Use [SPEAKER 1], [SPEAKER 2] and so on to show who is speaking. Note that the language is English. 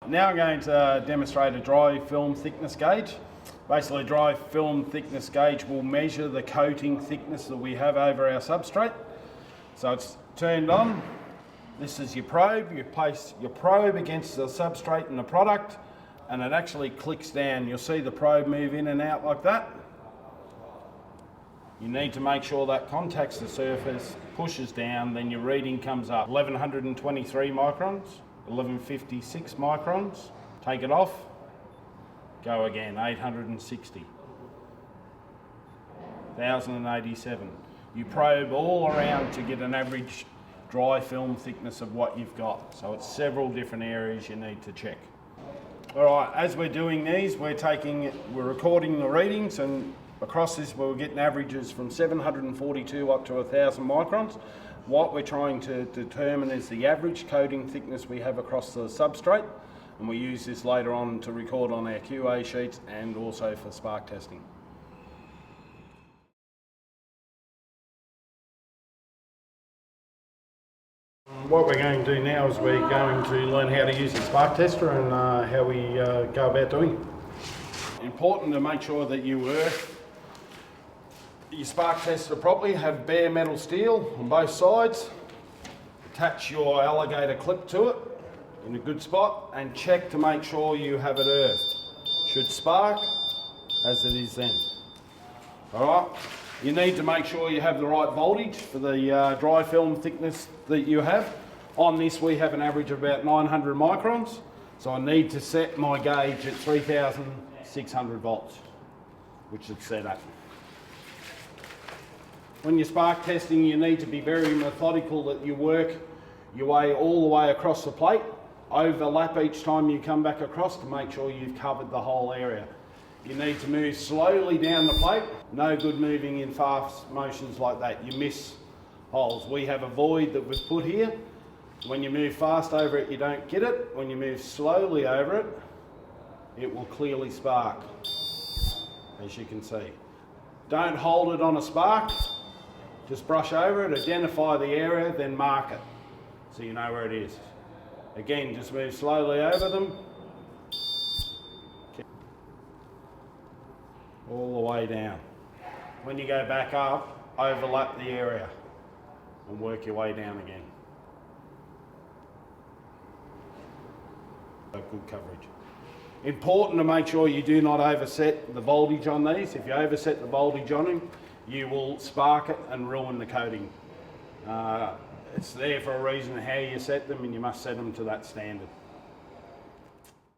[SPEAKER 1] Now I'm going to demonstrate a dry film thickness gauge. Basically, dry film thickness gauge will measure the coating thickness that we have over our substrate. So it's turned on. This is your probe. You place your probe against the substrate and the product, and it actually clicks down. You'll see the probe move in and out like that. You need to make sure that contacts the surface, pushes down, then your reading comes up 1123 microns, 1156 microns. Take it off, go again, 860, 1087. You probe all around to get an average dry film thickness of what you've got. So it's several different areas you need to check. All right, as we're doing these, we're recording the readings, and across this we're getting averages from 742 up to 1000 microns. What we're trying to determine is the average coating thickness we have across the substrate, and we use this later on to record on our QA sheets and also for spark testing. What we're going to do now is we're going to learn how to use the spark tester and how we go about doing it. Important to make sure that you earth your spark tester properly. Have bare metal steel on both sides. Attach your alligator clip to it in a good spot and check to make sure you have it earthed. Should spark as it is then. Alright, you need to make sure you have the right voltage for the dry film thickness that you have. On this we have an average of about 900 microns, so I need to set my gauge at 3600 volts, which is set at. When you're spark testing, you need to be very methodical that you work your way all the way across the plate, overlap each time you come back across to make sure you've covered the whole area. You need to move slowly down the plate. No good moving in fast motions like that. You miss holes. We have a void that we've put here. When you move fast over it, you don't get it. When you move slowly over it, it will clearly spark, as you can see. Don't hold it on a spark. Just brush over it, identify the area, then mark it so you know where it is. Again, just move slowly over them. All the way down. When you go back up, overlap the area and work your way down again. Good coverage. Important to make sure you do not overset the voltage on these. If you overset the voltage on them, you will spark it and ruin the coating. It's there for a reason how you set them, and you must set them to that standard.